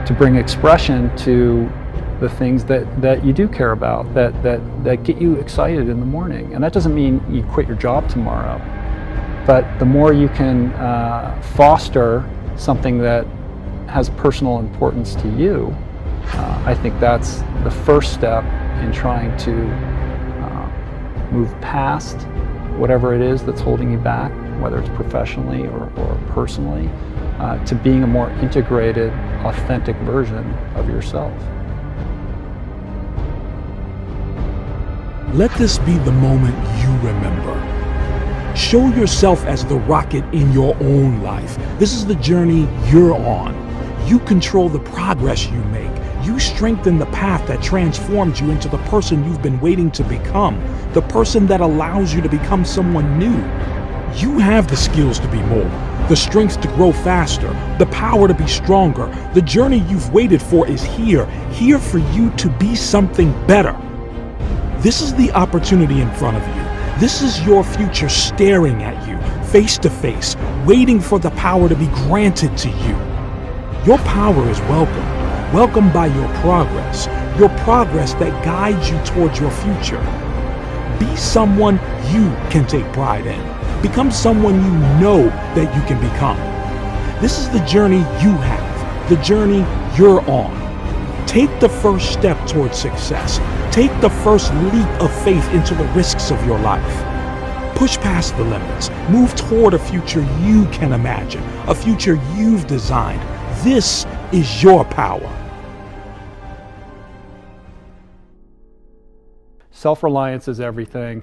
S14: to bring expression to the things that you do care about, that get you excited in the morning. And that doesn't mean you quit your job tomorrow, but the more you can foster something that has personal importance to you, I think that's the first step in trying to move past whatever it is that's holding you back, whether it's professionally or personally, to being a more integrated, authentic version of yourself.
S2: Let this be the moment you remember. Show yourself as the rocket in your own life. This is the journey you're on. You control the progress you make. You strengthen the path that transforms you into the person you've been waiting to become, the person that allows you to become someone new. You have the skills to be more, the strength to grow faster, the power to be stronger. The journey you've waited for is here for you to be something better. This is the opportunity in front of you. This is your future staring at you, face to face, waiting for the power to be granted to you. Your power is welcomed by your progress that guides you towards your future. Be someone you can take pride in. Become someone you know that you can become. This is the journey you have, the journey you're on. Take the first step towards success. Take the first leap of faith into the risks of your life. Push past the limits. Move toward a future you can imagine, a future you've designed. This is your power.
S14: Self-reliance is everything.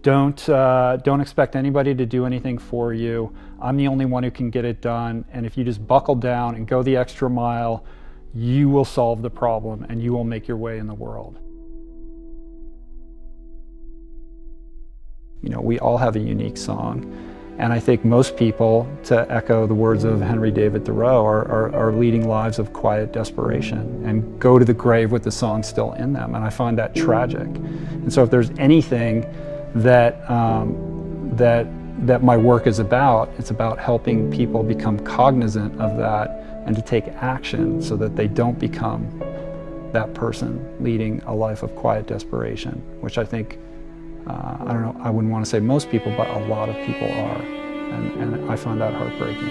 S14: Don't expect anybody to do anything for you. I'm the only one who can get it done. And if you just buckle down and go the extra mile, you will solve the problem and you will make your way in the world. You know, we all have a unique song. And I think most people, to echo the words of Henry David Thoreau, are leading lives of quiet desperation and go to the grave with the song still in them. And I find that tragic. And so if there's anything that my work is about, it's about helping people become cognizant of that and to take action so that they don't become that person leading a life of quiet desperation, which I think, I don't know, I wouldn't want to say most people, but a lot of people are. And I find that heartbreaking.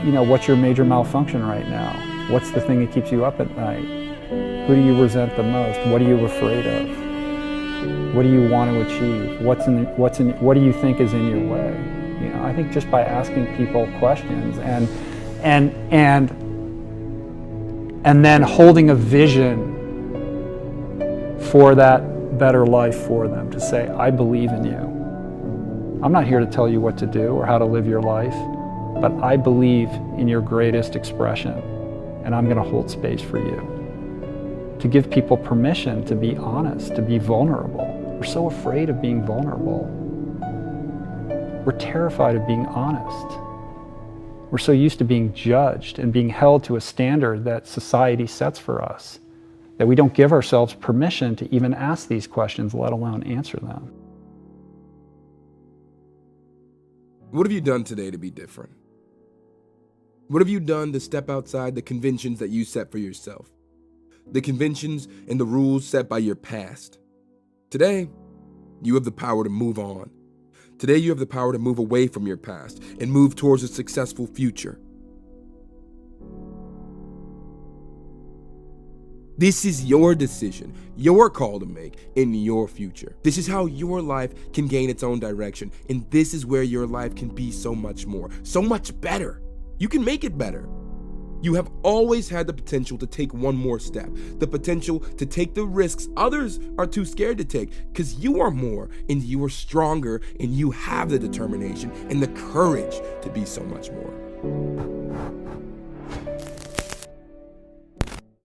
S14: You know, what's your major malfunction right now? What's the thing that keeps you up at night? Who do you resent the most? What are you afraid of? What do you want to achieve? What do you think is in your way? You know, I think just by asking people questions and then holding a vision for that better life for them, to say, I believe in you. I'm not here to tell you what to do or how to live your life, but I believe in your greatest expression, and I'm going to hold space for you. To give people permission to be honest, to be vulnerable. We're so afraid of being vulnerable. We're terrified of being honest. We're so used to being judged and being held to a standard that society sets for us that we don't give ourselves permission to even ask these questions, let alone answer them.
S6: What have you done today to be different? What have you done to step outside the conventions that you set for yourself? The conventions and the rules set by your past. Today, you have the power to move on. Today, you have the power to move away from your past and move towards a successful future. This is your decision, your call to make in your future. This is how your life can gain its own direction, and this is where your life can be so much more, so much better. You can make it better. You have always had the potential to take one more step, the potential to take the risks others are too scared to take, because you are more and you are stronger and you have the determination and the courage to be so much more.